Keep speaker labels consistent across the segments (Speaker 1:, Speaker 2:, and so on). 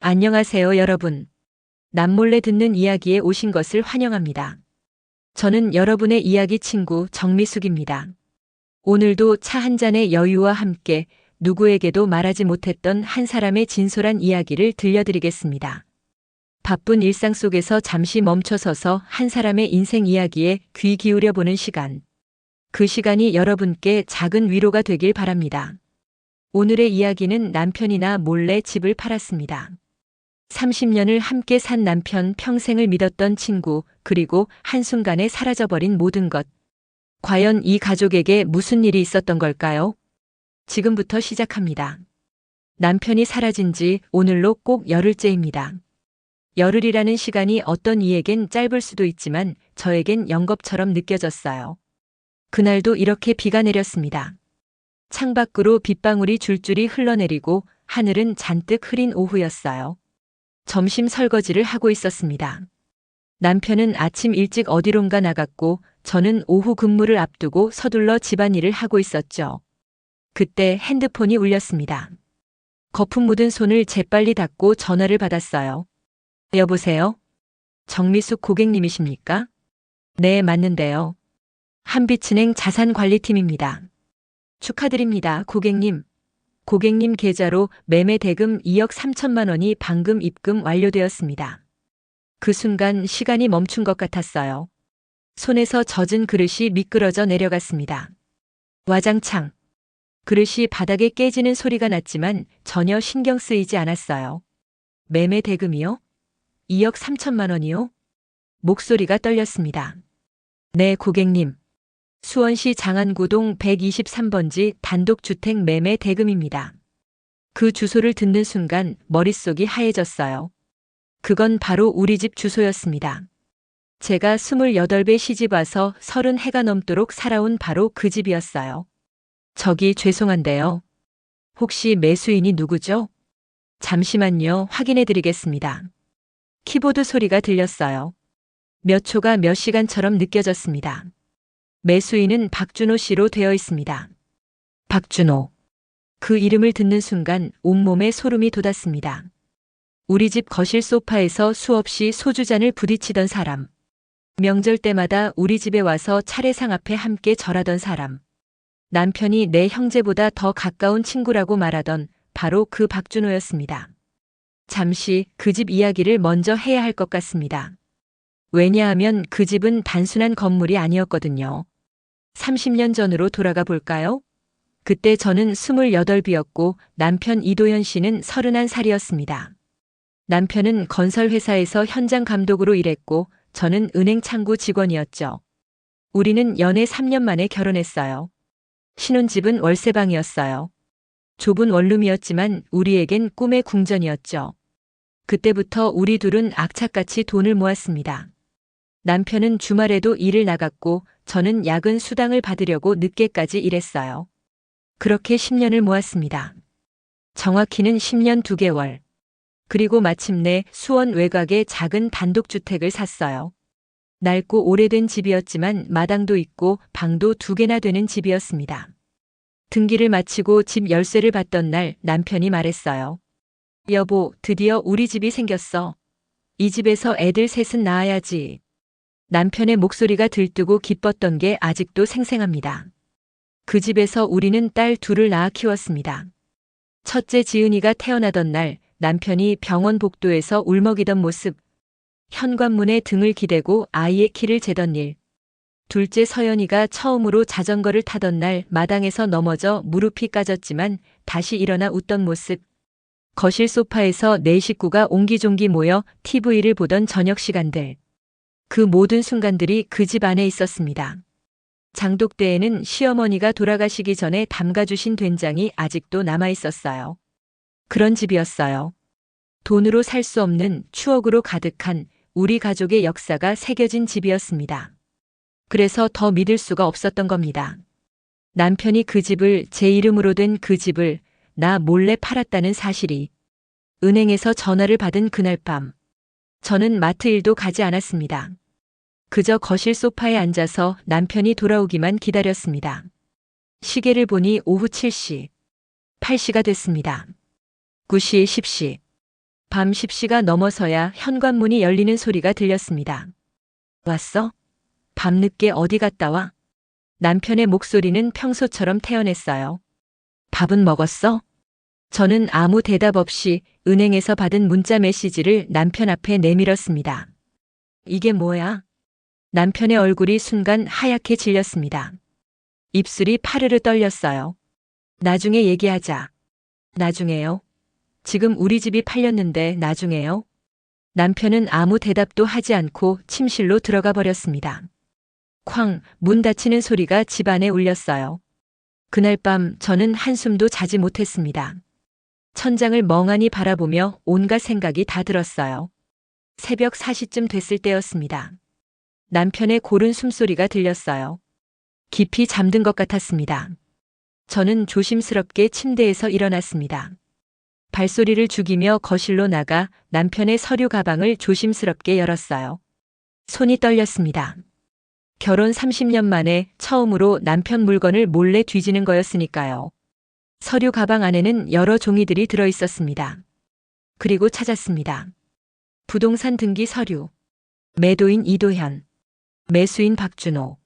Speaker 1: 안녕하세요, 여러분. 남몰래 듣는 이야기에 오신 것을 환영합니다. 저는 여러분의 이야기 친구 정미숙입니다. 오늘도 차 한 잔의 여유와 함께 누구에게도 말하지 못했던 한 사람의 진솔한 이야기를 들려드리겠습니다. 바쁜 일상 속에서 잠시 멈춰서서 한 사람의 인생 이야기에 귀 기울여 보는 시간. 그 시간이 여러분께 작은 위로가 되길 바랍니다. 오늘의 이야기는 남편이나 몰래 집을 팔았습니다. 30년을 함께 산 남편, 평생을 믿었던 친구, 그리고 한순간에 사라져버린 모든 것. 과연 이 가족에게 무슨 일이 있었던 걸까요? 지금부터 시작합니다. 남편이 사라진 지 오늘로 꼭 열흘째입니다. 열흘이라는 시간이 어떤 이에겐 짧을 수도 있지만 저에겐 영겁처럼 느껴졌어요. 그날도 이렇게 비가 내렸습니다. 창밖으로 빗방울이 줄줄이 흘러내리고 하늘은 잔뜩 흐린 오후였어요. 점심 설거지를 하고 있었습니다. 남편은 아침 일찍 어디론가 나갔고 저는 오후 근무를 앞두고 서둘러 집안일을 하고 있었죠. 그때 핸드폰이 울렸습니다. 거품 묻은 손을 재빨리 닦고 전화를 받았어요. 여보세요? 정미숙 고객님이십니까? 네, 맞는데요. 한빛은행 자산관리팀입니다. 축하드립니다, 고객님. 고객님 계좌로 매매 대금 2억 3천만 원이 방금 입금 완료되었습니다. 그 순간 시간이 멈춘 것 같았어요. 손에서 젖은 그릇이 미끄러져 내려갔습니다. 와장창. 그릇이 바닥에 깨지는 소리가 났지만 전혀 신경 쓰이지 않았어요. 매매 대금이요? 2억 3천만 원이요? 목소리가 떨렸습니다. 네, 고객님. 수원시 장안구동 123번지 단독주택 매매 대금입니다. 그 주소를 듣는 순간 머릿속이 하얘졌어요. 그건 바로 우리 집 주소였습니다. 제가 28배 시집 와서 30해가 넘도록 살아온 바로 그 집이었어요. 저기 죄송한데요. 혹시 매수인이 누구죠? 잠시만요, 확인해 드리겠습니다. 키보드 소리가 들렸어요. 몇 초가 몇 시간처럼 느껴졌습니다. 매수인은 박준호 씨로 되어 있습니다. 박준호. 그 이름을 듣는 순간 온몸에 소름이 돋았습니다. 우리 집 거실 소파에서 수없이 소주잔을 부딪히던 사람. 명절 때마다 우리 집에 와서 차례상 앞에 함께 절하던 사람. 남편이 내 형제보다 더 가까운 친구라고 말하던 바로 그 박준호였습니다. 잠시 그 집 이야기를 먼저 해야 할 것 같습니다. 왜냐하면 그 집은 단순한 건물이 아니었거든요. 30년 전으로 돌아가 볼까요? 그때 저는 28이었고 남편 이도현 씨는 31살이었습니다. 남편은 건설회사에서 현장 감독으로 일했고 저는 은행 창구 직원이었죠. 우리는 연애 3년 만에 결혼했어요. 신혼집은 월세방이었어요. 좁은 원룸이었지만 우리에겐 꿈의 궁전이었죠. 그때부터 우리 둘은 악착같이 돈을 모았습니다. 남편은 주말에도 일을 나갔고 저는 야근 수당을 받으려고 늦게까지 일했어요. 그렇게 10년을 모았습니다. 정확히는 10년 2개월. 그리고 마침내 수원 외곽에 작은 단독주택을 샀어요. 낡고 오래된 집이었지만 마당도 있고 방도 2개나 되는 집이었습니다. 등기를 마치고 집 열쇠를 받던 날 남편이 말했어요. 여보, 드디어 우리 집이 생겼어. 이 집에서 애들 셋은 낳아야지. 남편의 목소리가 들뜨고 기뻤던 게 아직도 생생합니다. 그 집에서 우리는 딸 둘을 낳아 키웠습니다. 첫째 지은이가 태어나던 날 남편이 병원 복도에서 울먹이던 모습, 현관문에 등을 기대고 아이의 키를 재던 일, 둘째 서연이가 처음으로 자전거를 타던 날 마당에서 넘어져 무릎이 까졌지만 다시 일어나 웃던 모습, 거실 소파에서 네 식구가 옹기종기 모여 TV를 보던 저녁 시간들. 그 모든 순간들이 그 집 안에 있었습니다. 장독대에는 시어머니가 돌아가시기 전에 담가주신 된장이 아직도 남아 있었어요. 그런 집이었어요. 돈으로 살 수 없는 추억으로 가득한 우리 가족의 역사가 새겨진 집이었습니다. 그래서 더 믿을 수가 없었던 겁니다. 남편이 그 집을, 제 이름으로 된 그 집을 나 몰래 팔았다는 사실이. 은행에서 전화를 받은 그날 밤. 저는 마트 일도 가지 않았습니다. 그저 거실 소파에 앉아서 남편이 돌아오기만 기다렸습니다. 시계를 보니 오후 7시, 8시가 됐습니다. 9시, 10시. 밤 10시가 넘어서야 현관문이 열리는 소리가 들렸습니다. 왔어? 밤늦게 어디 갔다 와? 남편의 목소리는 평소처럼 태연했어요. 밥은 먹었어? 저는 아무 대답 없이 은행에서 받은 문자 메시지를 남편 앞에 내밀었습니다. 이게 뭐야? 남편의 얼굴이 순간 하얗게 질렸습니다. 입술이 파르르 떨렸어요. 나중에 얘기하자. 나중에요? 지금 우리 집이 팔렸는데 나중에요? 남편은 아무 대답도 하지 않고 침실로 들어가 버렸습니다. 쾅, 문 닫히는 소리가 집안에 울렸어요. 그날 밤 저는 한숨도 자지 못했습니다. 천장을 멍하니 바라보며 온갖 생각이 다 들었어요. 새벽 4시쯤 됐을 때였습니다. 남편의 고른 숨소리가 들렸어요. 깊이 잠든 것 같았습니다. 저는 조심스럽게 침대에서 일어났습니다. 발소리를 죽이며 거실로 나가 남편의 서류 가방을 조심스럽게 열었어요. 손이 떨렸습니다. 결혼 30년 만에 처음으로 남편 물건을 몰래 뒤지는 거였으니까요. 서류 가방 안에는 여러 종이들이 들어 있었습니다. 그리고 찾았습니다. 부동산 등기 서류, 매도인 이도현, 매수인 박준호,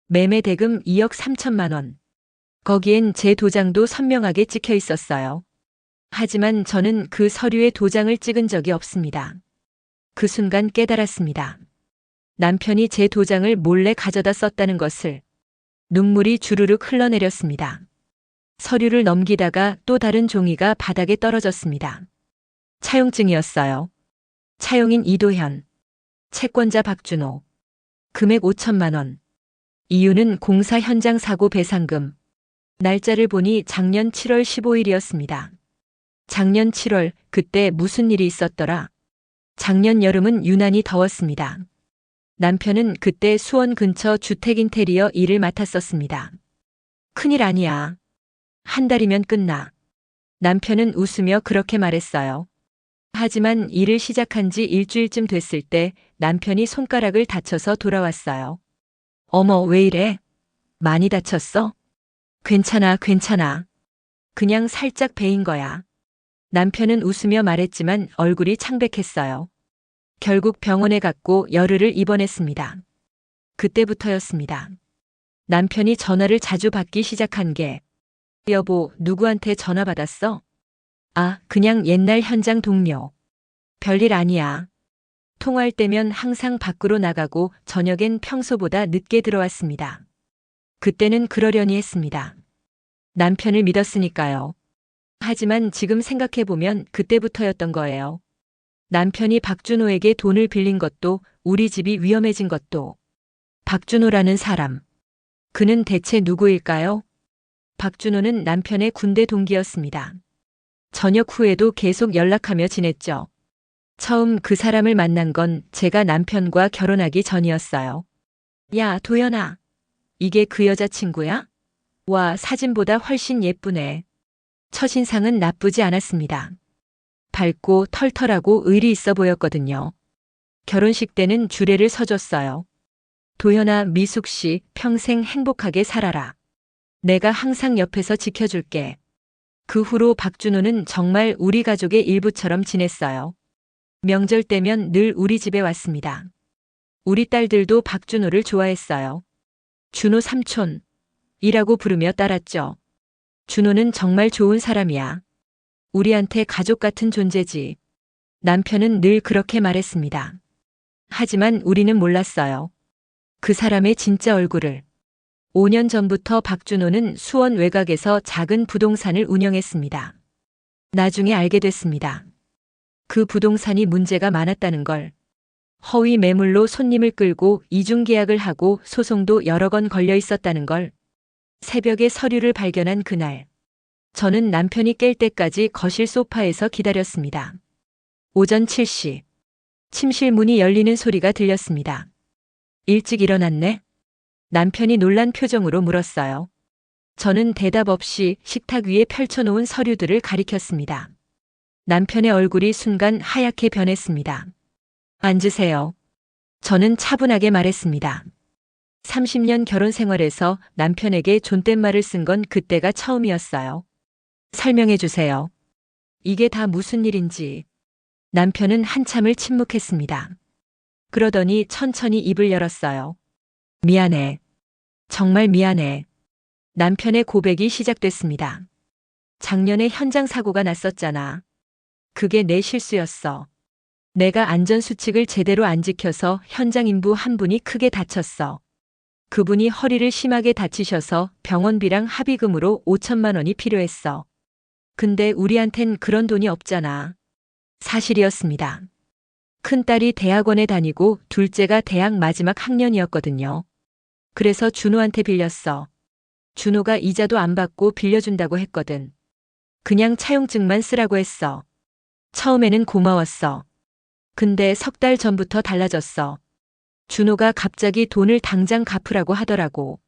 Speaker 1: 매매 대금 2억 3천만 원. 거기엔 제 도장도 선명하게 찍혀 있었어요. 하지만 저는 그 서류에 도장을 찍은 적이 없습니다. 그 순간 깨달았습니다. 남편이 제 도장을 몰래 가져다 썼다는 것을. 눈물이 주르륵 흘러내렸습니다. 서류를 넘기다가 또 다른 종이가 바닥에 떨어졌습니다. 차용증이었어요. 차용인 이도현, 채권자 박준호, 금액 5천만 원. 이유는 공사 현장 사고 배상금. 날짜를 보니 작년 7월 15일이었습니다. 작년 7월, 그때 무슨 일이 있었더라? 작년 여름은 유난히 더웠습니다. 남편은 그때 수원 근처 주택 인테리어 일을 맡았었습니다. 큰일 아니야. 한 달이면 끝나. 남편은 웃으며 그렇게 말했어요. 하지만 일을 시작한 지 일주일쯤 됐을 때 남편이 손가락을 다쳐서 돌아왔어요. 어머, 왜 이래? 많이 다쳤어? 괜찮아, 괜찮아. 그냥 살짝 베인 거야. 남편은 웃으며 말했지만 얼굴이 창백했어요. 결국 병원에 갔고 열흘을 입원했습니다. 그때부터였습니다. 남편이 전화를 자주 받기 시작한 게 여보, 누구한테 전화 받았어? 아, 그냥 옛날 현장 동료. 별일 아니야. 통화할 때면 항상 밖으로 나가고 저녁엔 평소보다 늦게 들어왔습니다. 그때는 그러려니 했습니다. 남편을 믿었으니까요. 하지만 지금 생각해보면 그때부터였던 거예요. 남편이 박준호에게 돈을 빌린 것도 우리 집이 위험해진 것도. 박준호라는 사람. 그는 대체 누구일까요? 박준호는 남편의 군대 동기였습니다. 전역 후에도 계속 연락하며 지냈죠. 처음 그 사람을 만난 건 제가 남편과 결혼하기 전이었어요. 야, 도연아. 이게 그 여자친구야? 와, 사진보다 훨씬 예쁘네. 첫인상은 나쁘지 않았습니다. 밝고 털털하고 의리 있어 보였거든요. 결혼식 때는 주례를 서줬어요. 도연아, 미숙 씨, 평생 행복하게 살아라. 내가 항상 옆에서 지켜줄게. 그 후로 박준호는 정말 우리 가족의 일부처럼 지냈어요. 명절 때면 늘 우리 집에 왔습니다. 우리 딸들도 박준호를 좋아했어요. 준호 삼촌이라고 부르며 따랐죠. 준호는 정말 좋은 사람이야. 우리한테 가족 같은 존재지. 남편은 늘 그렇게 말했습니다. 하지만 우리는 몰랐어요. 그 사람의 진짜 얼굴을. 5년 전부터 박준호는 수원 외곽에서 작은 부동산을 운영했습니다. 나중에 알게 됐습니다. 그 부동산이 문제가 많았다는 걸. 허위 매물로 손님을 끌고 이중계약을 하고 소송도 여러 건 걸려 있었다는 걸. 새벽에 서류를 발견한 그날. 저는 남편이 깰 때까지 거실 소파에서 기다렸습니다. 오전 7시. 침실 문이 열리는 소리가 들렸습니다. 일찍 일어났네? 남편이 놀란 표정으로 물었어요. 저는 대답 없이 식탁 위에 펼쳐놓은 서류들을 가리켰습니다. 남편의 얼굴이 순간 하얗게 변했습니다. 앉으세요. 저는 차분하게 말했습니다. 30년 결혼 생활에서 남편에게 존댓말을 쓴 건 그때가 처음이었어요. 설명해 주세요. 이게 다 무슨 일인지. 남편은 한참을 침묵했습니다. 그러더니 천천히 입을 열었어요. 미안해. 정말 미안해. 남편의 고백이 시작됐습니다. 작년에 현장 사고가 났었잖아. 그게 내 실수였어. 내가 안전수칙을 제대로 안 지켜서 현장 인부 한 분이 크게 다쳤어. 그분이 허리를 심하게 다치셔서 병원비랑 합의금으로 5천만 원이 필요했어. 근데 우리한텐 그런 돈이 없잖아. 사실이었습니다. 큰딸이 대학원에 다니고 둘째가 대학 마지막 학년이었거든요. 그래서 준호한테 빌렸어. 준호가 이자도 안 받고 빌려준다고 했거든. 그냥 차용증만 쓰라고 했어. 처음에는 고마웠어. 근데 석 달 전부터 달라졌어. 준호가 갑자기 돈을 당장 갚으라고 하더라고.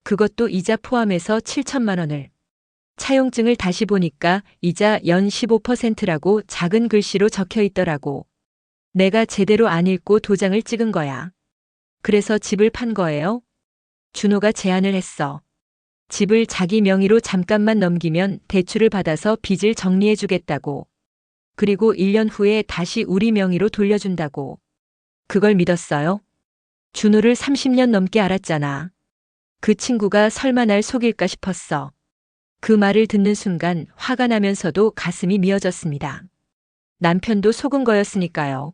Speaker 1: 그것도 이자 포함해서 7천만 원을. 차용증을 다시 보니까 이자 연 15%라고 작은 글씨로 적혀 있더라고. 내가 제대로 안 읽고 도장을 찍은 거야. 그래서 집을 판 거예요. 준호가 제안을 했어. 집을 자기 명의로 잠깐만 넘기면 대출을 받아서 빚을 정리해 주겠다고. 그리고 1년 후에 다시 우리 명의로 돌려준다고. 그걸 믿었어요? 준호를 30년 넘게 알았잖아. 그 친구가 설마 날 속일까 싶었어. 그 말을 듣는 순간 화가 나면서도 가슴이 미어졌습니다. 남편도 속은 거였으니까요.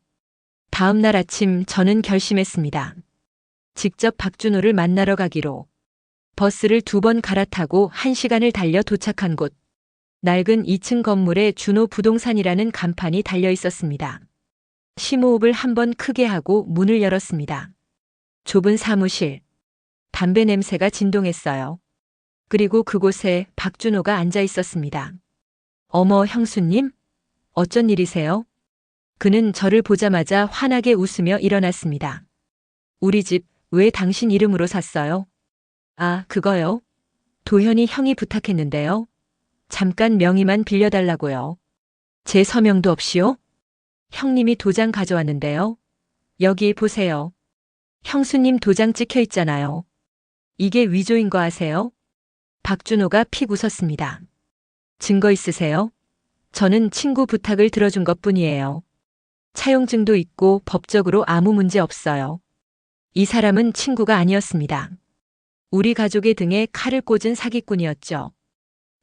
Speaker 1: 다음 날 아침 저는 결심했습니다. 직접 박준호를 만나러 가기로. 버스를 2번 갈아타고 1시간을 달려 도착한 곳. 낡은 2층 건물에 준호 부동산이라는 간판이 달려 있었습니다. 심호흡을 한번 크게 하고 문을 열었습니다. 좁은 사무실. 담배 냄새가 진동했어요. 그리고 그곳에 박준호가 앉아 있었습니다. 어머, 형수님? 어쩐 일이세요? 그는 저를 보자마자 환하게 웃으며 일어났습니다. 우리 집 왜 당신 이름으로 샀어요? 아, 그거요? 도현이 형이 부탁했는데요. 잠깐 명의만 빌려달라고요. 제 서명도 없이요? 형님이 도장 가져왔는데요. 여기 보세요. 형수님 도장 찍혀 있잖아요. 이게 위조인 거 아세요? 박준호가 픽 웃었습니다. 증거 있으세요? 저는 친구 부탁을 들어준 것뿐이에요. 차용증도 있고 법적으로 아무 문제 없어요. 이 사람은 친구가 아니었습니다. 우리 가족의 등에 칼을 꽂은 사기꾼이었죠.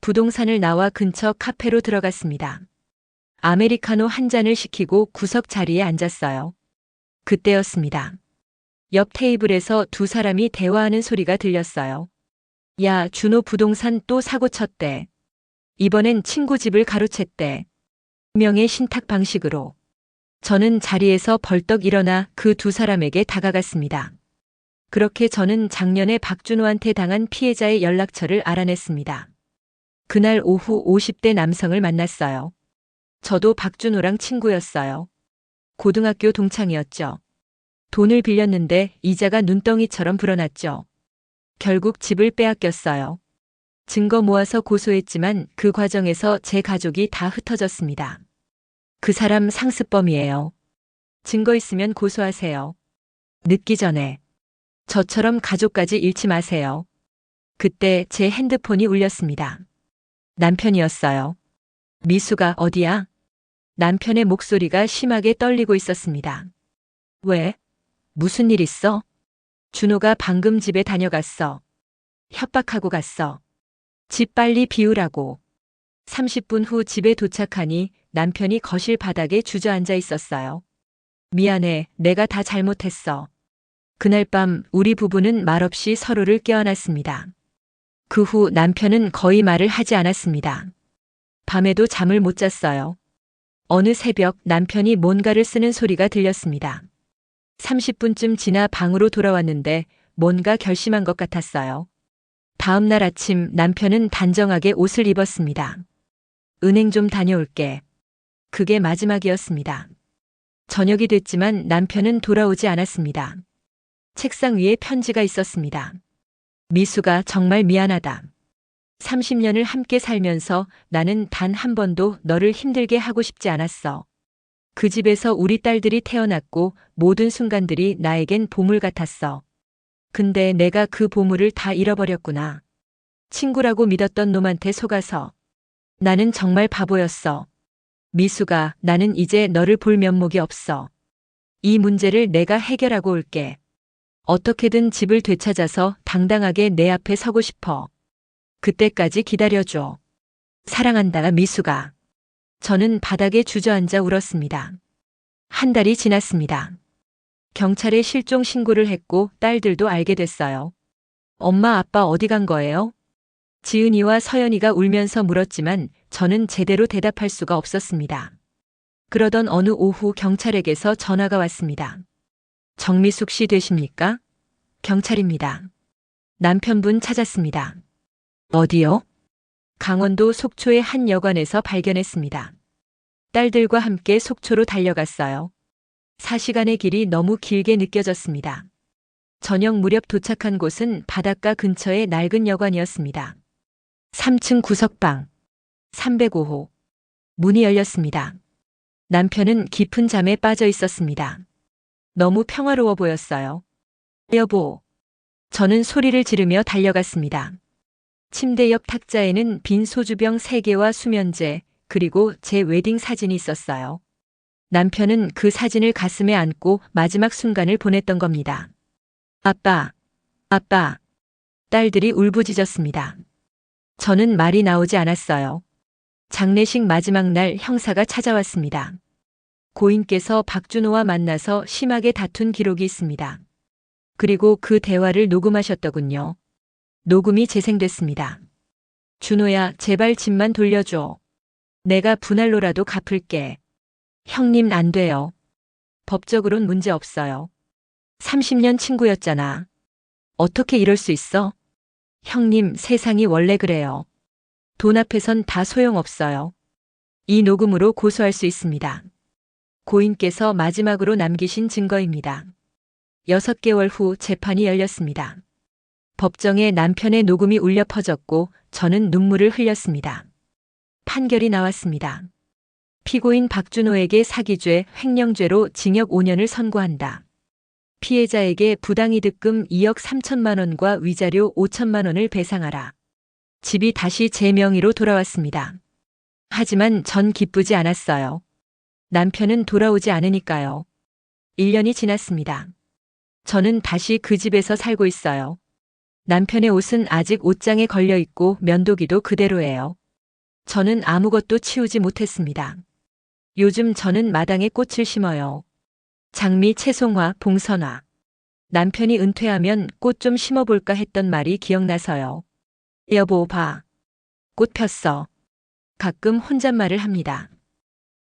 Speaker 1: 부동산을 나와 근처 카페로 들어갔습니다. 아메리카노 한 잔을 시키고 구석 자리에 앉았어요. 그때였습니다. 옆 테이블에서 두 사람이 대화하는 소리가 들렸어요. 야, 준호 부동산 또 사고 쳤대. 이번엔 친구 집을 가로챘대. 명의 신탁 방식으로. 저는 자리에서 벌떡 일어나 그 두 사람에게 다가갔습니다. 그렇게 저는 작년에 박준호한테 당한 피해자의 연락처를 알아냈습니다. 그날 오후 50대 남성을 만났어요. 저도 박준호랑 친구였어요. 고등학교 동창이었죠. 돈을 빌렸는데 이자가 눈덩이처럼 불어났죠. 결국 집을 빼앗겼어요. 증거 모아서 고소했지만 그 과정에서 제 가족이 다 흩어졌습니다. 그 사람 상습범이에요. 증거 있으면 고소하세요. 늦기 전에. 저처럼 가족까지 잃지 마세요. 그때 제 핸드폰이 울렸습니다. 남편이었어요. 미수가 어디야? 남편의 목소리가 심하게 떨리고 있었습니다. 왜? 무슨 일 있어? 준호가 방금 집에 다녀갔어. 협박하고 갔어. 집 빨리 비우라고. 30분 후 집에 도착하니 남편이 거실 바닥에 주저앉아 있었어요. 미안해, 내가 다 잘못했어. 그날 밤 우리 부부는 말없이 서로를 껴안았습니다. 그 후 남편은 거의 말을 하지 않았습니다. 밤에도 잠을 못 잤어요. 어느 새벽 남편이 뭔가를 쓰는 소리가 들렸습니다. 30분쯤 지나 방으로 돌아왔는데 뭔가 결심한 것 같았어요. 다음 날 아침 남편은 단정하게 옷을 입었습니다. 은행 좀 다녀올게. 그게 마지막이었습니다. 저녁이 됐지만 남편은 돌아오지 않았습니다. 책상 위에 편지가 있었습니다. 미수가 정말 미안하다. 30년을 함께 살면서 나는 단 한 번도 너를 힘들게 하고 싶지 않았어. 그 집에서 우리 딸들이 태어났고 모든 순간들이 나에겐 보물 같았어. 근데 내가 그 보물을 다 잃어버렸구나. 친구라고 믿었던 놈한테 속아서. 나는 정말 바보였어. 미수가, 나는 이제 너를 볼 면목이 없어. 이 문제를 내가 해결하고 올게. 어떻게든 집을 되찾아서 당당하게 내 앞에 서고 싶어. 그때까지 기다려줘. 사랑한다, 미수가. 저는 바닥에 주저앉아 울었습니다. 한 달이 지났습니다. 경찰에 실종 신고를 했고 딸들도 알게 됐어요. 엄마, 아빠 어디 간 거예요? 지은이와 서연이가 울면서 물었지만 저는 제대로 대답할 수가 없었습니다. 그러던 어느 오후 경찰에게서 전화가 왔습니다. 정미숙 씨 되십니까? 경찰입니다. 남편분 찾았습니다. 어디요? 강원도 속초의 한 여관에서 발견했습니다. 딸들과 함께 속초로 달려갔어요. 4시간의 길이 너무 길게 느껴졌습니다. 저녁 무렵 도착한 곳은 바닷가 근처의 낡은 여관이었습니다. 3층 구석방 305호. 문이 열렸습니다. 남편은 깊은 잠에 빠져 있었습니다. 너무 평화로워 보였어요. 여보. 저는 소리를 지르며 달려갔습니다. 침대 옆 탁자에는 빈 소주병 3개와 수면제, 그리고 제 웨딩 사진이 있었어요. 남편은 그 사진을 가슴에 안고 마지막 순간을 보냈던 겁니다. 아빠, 아빠. 딸들이 울부짖었습니다. 저는 말이 나오지 않았어요. 장례식 마지막 날 형사가 찾아왔습니다. 고인께서 박준호와 만나서 심하게 다툰 기록이 있습니다. 그리고 그 대화를 녹음하셨더군요. 녹음이 재생됐습니다. 준호야, 제발 집만 돌려줘. 내가 분할로라도 갚을게. 형님, 안 돼요. 법적으론 문제 없어요. 30년 친구였잖아. 어떻게 이럴 수 있어? 형님, 세상이 원래 그래요. 돈 앞에선 다 소용없어요. 이 녹음으로 고소할 수 있습니다. 고인께서 마지막으로 남기신 증거입니다. 6개월 후 재판이 열렸습니다. 법정에 남편의 녹음이 울려 퍼졌고 저는 눈물을 흘렸습니다. 판결이 나왔습니다. 피고인 박준호에게 사기죄, 횡령죄로 징역 5년을 선고한다. 피해자에게 부당이득금 2억 3천만 원과 위자료 5천만 원을 배상하라. 집이 다시 제 명의로 돌아왔습니다. 하지만 전 기쁘지 않았어요. 남편은 돌아오지 않으니까요. 1년이 지났습니다. 저는 다시 그 집에서 살고 있어요. 남편의 옷은 아직 옷장에 걸려 있고 면도기도 그대로예요. 저는 아무것도 치우지 못했습니다. 요즘 저는 마당에 꽃을 심어요. 장미, 채송화, 봉선화. 남편이 은퇴하면 꽃 좀 심어볼까 했던 말이 기억나서요. 여보, 봐. 꽃 폈어. 가끔 혼잣말을 합니다.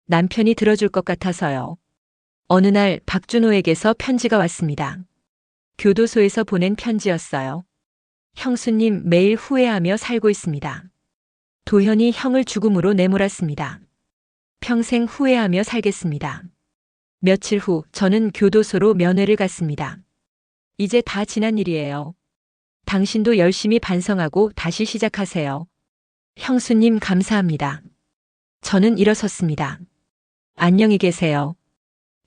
Speaker 1: 남편이 들어줄 것 같아서요. 어느 날 박준호에게서 편지가 왔습니다. 교도소에서 보낸 편지였어요. 형수님, 매일 후회하며 살고 있습니다. 도현이 형을 죽음으로 내몰았습니다. 평생 후회하며 살겠습니다. 며칠 후 저는 교도소로 면회를 갔습니다. 이제 다 지난 일이에요. 당신도 열심히 반성하고 다시 시작하세요. 형수님, 감사합니다. 저는 일어섰습니다. 안녕히 계세요.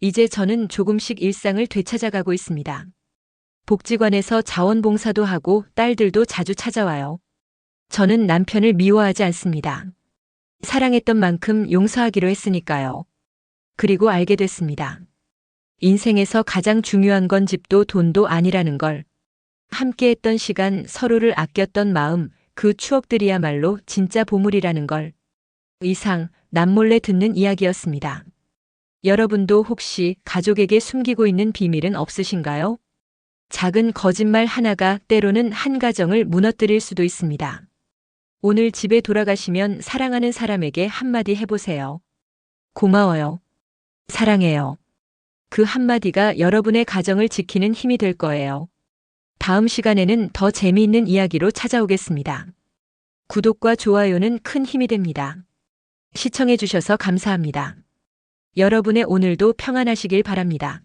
Speaker 1: 이제 저는 조금씩 일상을 되찾아가고 있습니다. 복지관에서 자원봉사도 하고 딸들도 자주 찾아와요. 저는 남편을 미워하지 않습니다. 사랑했던 만큼 용서하기로 했으니까요. 그리고 알게 됐습니다. 인생에서 가장 중요한 건 집도 돈도 아니라는 걸. 함께했던 시간, 서로를 아꼈던 마음, 그 추억들이야말로 진짜 보물이라는 걸. 이상 남몰래 듣는 이야기였습니다. 여러분도 혹시 가족에게 숨기고 있는 비밀은 없으신가요? 작은 거짓말 하나가 때로는 한 가정을 무너뜨릴 수도 있습니다. 오늘 집에 돌아가시면 사랑하는 사람에게 한마디 해보세요. 고마워요. 사랑해요. 그 한마디가 여러분의 가정을 지키는 힘이 될 거예요. 다음 시간에는 더 재미있는 이야기로 찾아오겠습니다. 구독과 좋아요는 큰 힘이 됩니다. 시청해주셔서 감사합니다. 여러분의 오늘도 평안하시길 바랍니다.